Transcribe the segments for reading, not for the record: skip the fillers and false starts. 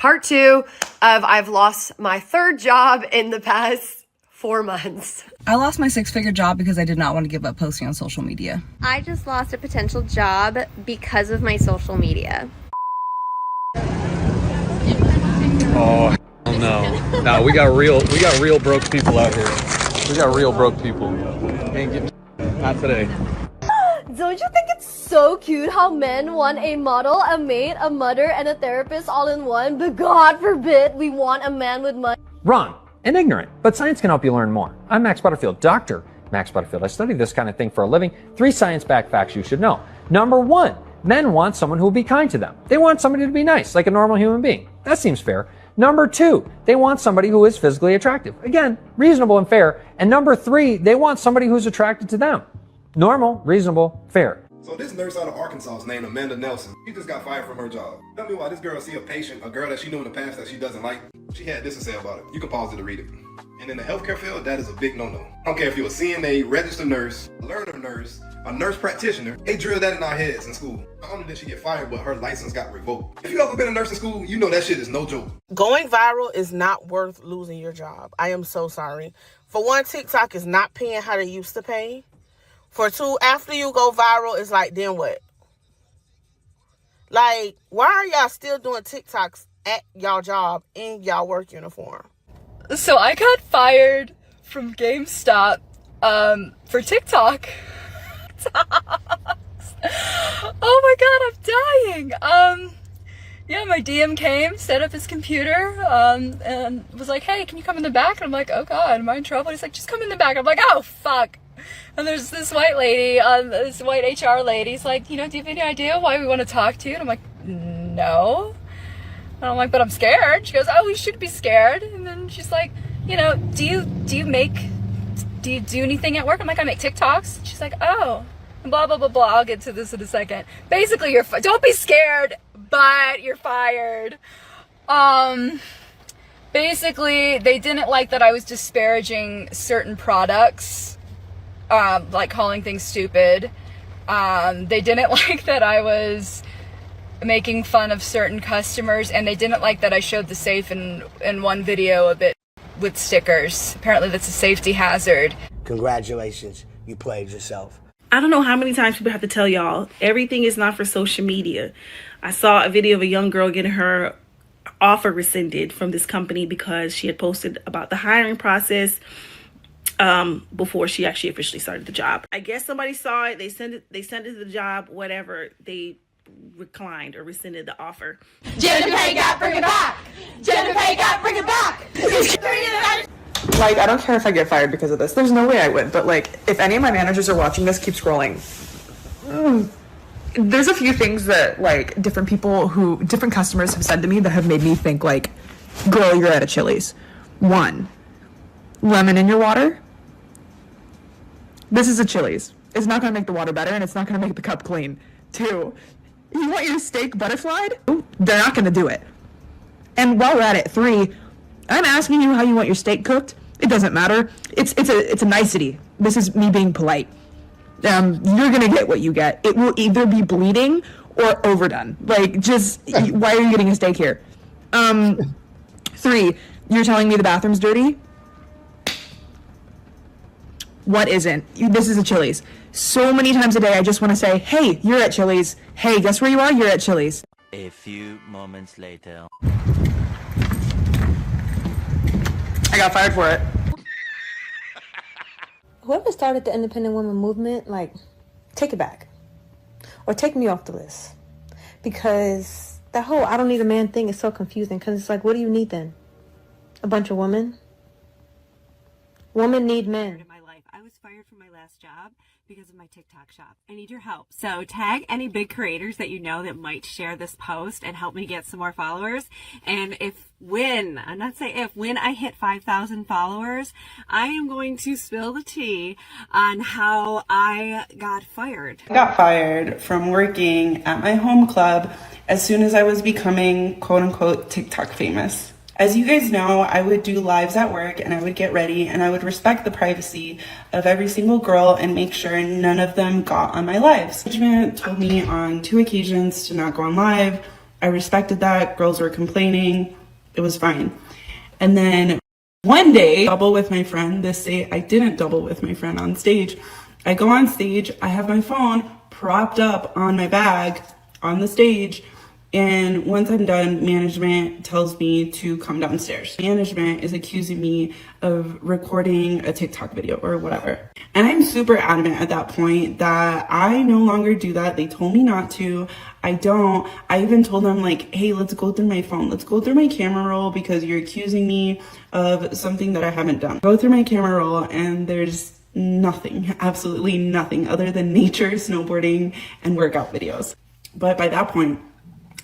part 2 of I've lost my 3rd job in the past 4 months. I lost my 6-figure job because I did not want to give up posting on social media. I just lost a potential job because of my social media. Oh no. No, we got real broke people out here. We got real broke people. Ain't getting not today. Don't you think it's so cute how men want a model, a maid, a mother, and a therapist all in one? But God forbid we want a man with money. Wrong and ignorant, but science can help you learn more. I'm Max Butterfield, Dr. Max Butterfield. I study this kind of thing for a living. 3 science-backed facts you should know. Number 1, men want someone who will be kind to them. They want somebody to be nice, like a normal human being. That seems fair. Number 2, they want somebody who is physically attractive. Again, reasonable and fair. And number 3, they want somebody who's attracted to them. Normal, reasonable, fair. So this nurse out of Arkansas is named Amanda Nelson. She just got fired from her job. Tell me why this girl see a patient, a girl that she knew in the past that she doesn't like. She had this to say about it. You can pause it to read it. And in the healthcare field, that is a big no-no. I don't care if you're a CNA, registered nurse, a learner nurse, a nurse practitioner. They drilled that in our heads in school. Not only did she get fired, but her license got revoked. If you ever been a nurse in school, you know that shit is no joke. Going viral is not worth losing your job. I am so sorry. For one, TikTok is not paying how they used to pay. For 2, after you go viral, it's like, then what? Like, why are y'all still doing TikToks at y'all job in y'all work uniform? So I got fired from GameStop for TikTok. Oh my god, I'm dying. Yeah, my DM came, set up his computer, and was like, hey, can you come in the back? And I'm like, oh god, am I in trouble? He's like, just come in the back. I'm like, oh fuck. And there's this white lady, this white HR lady's like, you know, do you have any idea why we want to talk to you? And I'm like, no. And I'm like, but I'm scared. She goes, oh, you should be scared. And then she's like, you know, do you do anything at work? I'm like, I make TikToks. She's like, oh, blah, blah, blah, blah. I'll get to this in a second. Basically, don't be scared, but you're fired. Basically, they didn't like that I was disparaging certain products, like calling things stupid. They didn't like that I was making fun of certain customers, and they didn't like that I showed the safe in one video a bit with stickers. Apparently that's a safety hazard. Congratulations, you played yourself. I don't know how many times people have to tell y'all, everything is not for social media. I saw a video of a young girl getting her offer rescinded from this company because she had posted about the hiring process before she actually officially started the job. I guess somebody saw it, they sent it to the job, whatever, they reclined or rescinded the offer. Gender pay gap, bring it back! Gender pay gap, bring it back! Like, I don't care if I get fired because of this. There's no way I would. But, like, if any of my managers are watching this, keep scrolling. There's a few things that, like, different customers have said to me that have made me think, like, girl, you're at a Chili's. 1, lemon in your water. This is a Chili's. It's not going to make the water better, and it's not going to make the cup clean. 2, you want your steak butterflied? They're not going to do it. And while we're at it, 3, I'm asking you how you want your steak cooked. It doesn't matter. It's a nicety. This is me being polite. You're gonna get what you get. It will either be bleeding or overdone. Like, just why are you getting a steak here? 3, you're telling me the bathroom's dirty? What isn't? This is a Chili's. So many times a day I just want to say, hey, you're at Chili's. Hey, guess where you are? You're at Chili's. A few moments later. I got fired for it. Whoever started the independent women movement, like, take it back. Or take me off the list. Because that whole I don't need a man thing is so confusing. Because it's like, what do you need then? A bunch of women? Women need men. In my life, I was fired from my last job because of my TikTok shop. I need your help. So tag any big creators that you know that might share this post and help me get some more followers. And when I hit 5,000 followers, I am going to spill the tea on how I got fired. I got fired from working at my home club as soon as I was becoming quote unquote TikTok famous. As you guys know, I would do lives at work and I would get ready and I would respect the privacy of every single girl and make sure none of them got on my lives. Management told me on 2 occasions to not go on live I respected that. Girls were complaining. It was fine. And then one day, double with my friend. This day, I didn't double with my friend on stage. I go on stage. I have my phone propped up on my bag on the stage. And once I'm done, management tells me to come downstairs. Management is accusing me of recording a TikTok video or whatever. And I'm super adamant at that point that I no longer do that. They told me not to. I don't. I even told them like, hey, let's go through my phone. Let's go through my camera roll because you're accusing me of something that I haven't done. Go through my camera roll and there's nothing, absolutely nothing other than nature, snowboarding, and workout videos. But by that point,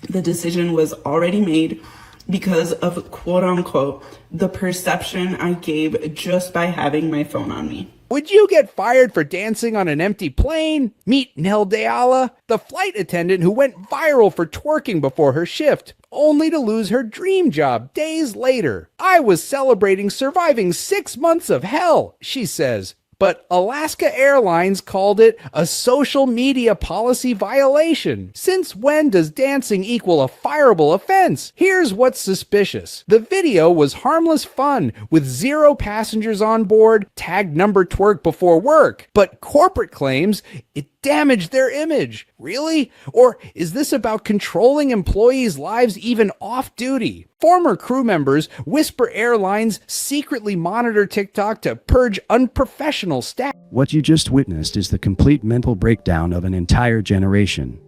the decision was already made because of quote unquote the perception I gave just by having my phone on me. Would you get fired for dancing on an empty plane? Meet Nell Deala, the flight attendant who went viral for twerking before her shift, only to lose her dream job days later. I was celebrating surviving 6 months of hell, she says. But Alaska Airlines called it a social media policy violation. Since when does dancing equal a fireable offense? Here's what's suspicious. The video was harmless fun with 0 passengers on board, tagged number twerk before work. But corporate claims it damaged their image. Really? Or is this about controlling employees' lives even off-duty? Former crew members whisper airlines secretly monitor TikTok to purge unprofessional staff. What you just witnessed is the complete mental breakdown of an entire generation.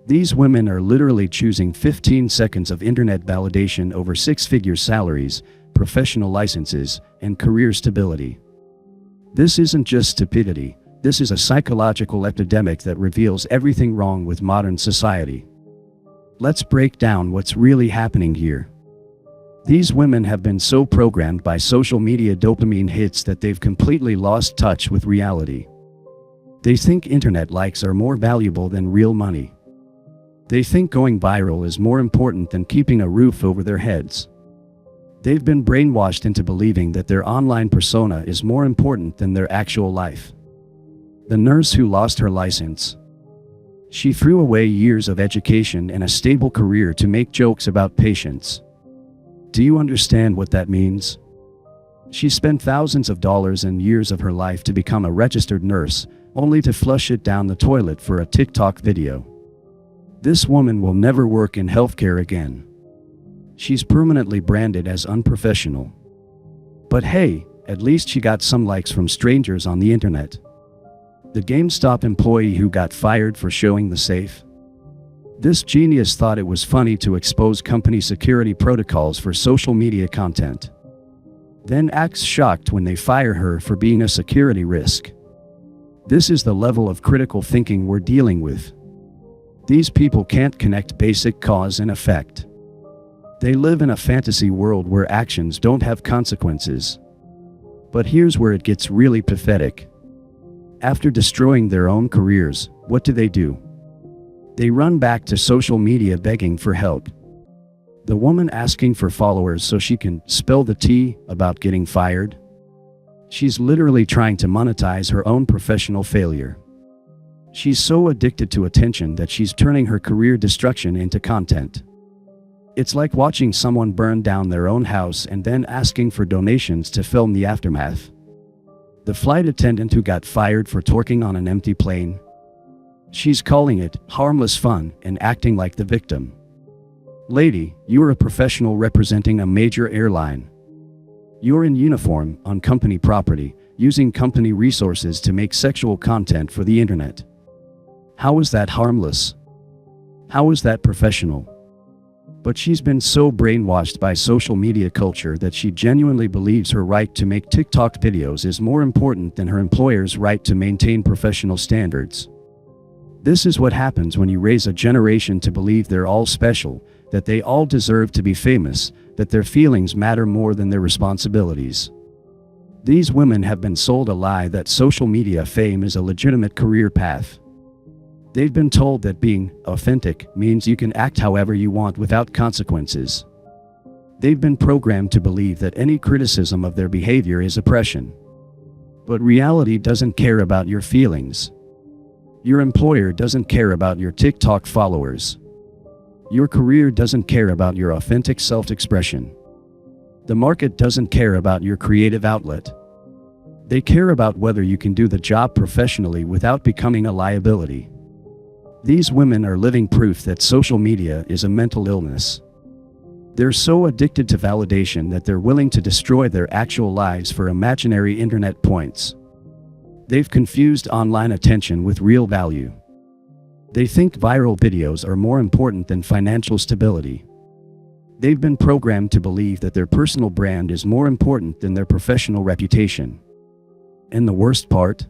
These women are literally choosing 15 seconds of internet validation over 6-figure salaries, professional licenses, and career stability. This isn't just stupidity. This is a psychological epidemic that reveals everything wrong with modern society. Let's break down what's really happening here. These women have been so programmed by social media dopamine hits that they've completely lost touch with reality. They think internet likes are more valuable than real money. They think going viral is more important than keeping a roof over their heads. They've been brainwashed into believing that their online persona is more important than their actual life. The nurse who lost her license. She threw away years of education and a stable career to make jokes about patients. Do you understand what that means? She spent thousands of dollars and years of her life to become a registered nurse, only to flush it down the toilet for a TikTok video. This woman will never work in healthcare again. She's permanently branded as unprofessional. But hey, at least she got some likes from strangers on the internet. The GameStop employee who got fired for showing the safe. This genius thought it was funny to expose company security protocols for social media content. Then acts shocked when they fire her for being a security risk. This is the level of critical thinking we're dealing with. These people can't connect basic cause and effect. They live in a fantasy world where actions don't have consequences. But here's where it gets really pathetic. After destroying their own careers, what do? They run back to social media begging for help. The woman asking for followers so she can spill the tea about getting fired. She's literally trying to monetize her own professional failure. She's so addicted to attention that she's turning her career destruction into content. It's like watching someone burn down their own house and then asking for donations to film the aftermath. The flight attendant who got fired for twerking on an empty plane. She's calling it harmless fun and acting like the victim. Lady, you're a professional representing a major airline. You're in uniform, on company property, using company resources to make sexual content for the internet. How is that harmless? How is that professional? But she's been so brainwashed by social media culture that she genuinely believes her right to make TikTok videos is more important than her employer's right to maintain professional standards. This is what happens when you raise a generation to believe they're all special, that they all deserve to be famous, that their feelings matter more than their responsibilities. These women have been sold a lie that social media fame is a legitimate career path. They've been told that being authentic means you can act however you want without consequences. They've been programmed to believe that any criticism of their behavior is oppression. But reality doesn't care about your feelings. Your employer doesn't care about your TikTok followers. Your career doesn't care about your authentic self-expression. The market doesn't care about your creative outlet. They care about whether you can do the job professionally without becoming a liability. These women are living proof that social media is a mental illness. They're so addicted to validation that they're willing to destroy their actual lives for imaginary internet points. They've confused online attention with real value. They think viral videos are more important than financial stability. They've been programmed to believe that their personal brand is more important than their professional reputation. And the worst part?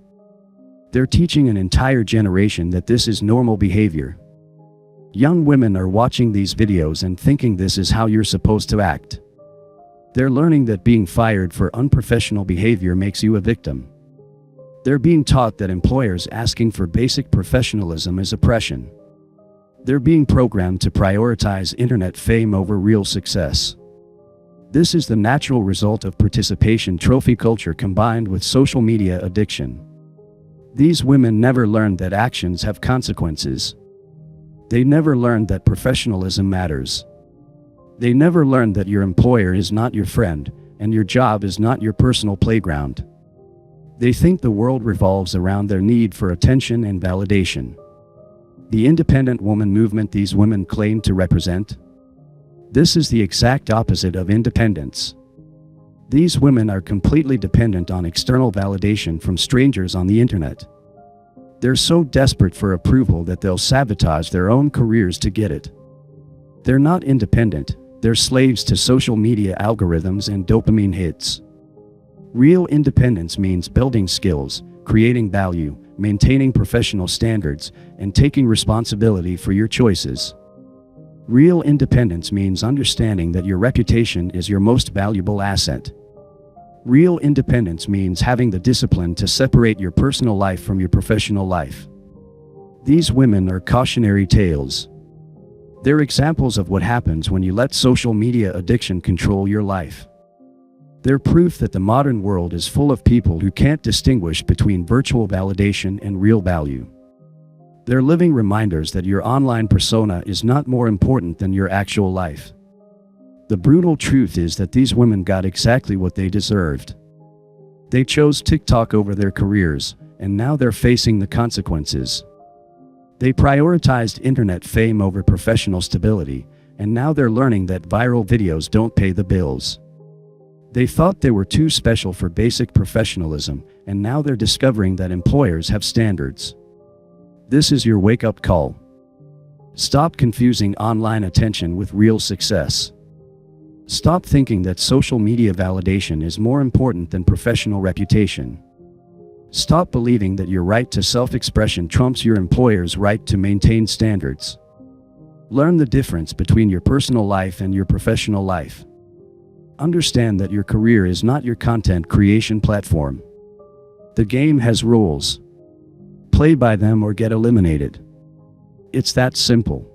They're teaching an entire generation that this is normal behavior. Young women are watching these videos and thinking this is how you're supposed to act. They're learning that being fired for unprofessional behavior makes you a victim. They're being taught that employers asking for basic professionalism is oppression. They're being programmed to prioritize internet fame over real success. This is the natural result of participation trophy culture combined with social media addiction. These women never learned that actions have consequences. They never learned that professionalism matters. They never learned that your employer is not your friend, and your job is not your personal playground. They think the world revolves around their need for attention and validation. The independent woman movement these women claim to represent? This is the exact opposite of independence. These women are completely dependent on external validation from strangers on the internet. They're so desperate for approval that they'll sabotage their own careers to get it. They're not independent, they're slaves to social media algorithms and dopamine hits. Real independence means building skills, creating value, maintaining professional standards, and taking responsibility for your choices. Real independence means understanding that your reputation is your most valuable asset. Real independence means having the discipline to separate your personal life from your professional life. These women are cautionary tales. They're examples of what happens when you let social media addiction control your life. They're proof that the modern world is full of people who can't distinguish between virtual validation and real value. They're living reminders that your online persona is not more important than your actual life. The brutal truth is that these women got exactly what they deserved. They chose TikTok over their careers, and now they're facing the consequences. They prioritized internet fame over professional stability, and now they're learning that viral videos don't pay the bills. They thought they were too special for basic professionalism, and now they're discovering that employers have standards. This is your wake-up call. Stop confusing online attention with real success. Stop thinking that social media validation is more important than professional reputation. Stop believing that your right to self-expression trumps your employer's right to maintain standards. Learn the difference between your personal life and your professional life. Understand that your career is not your content creation platform. The game has rules. Play by them or get eliminated. It's that simple.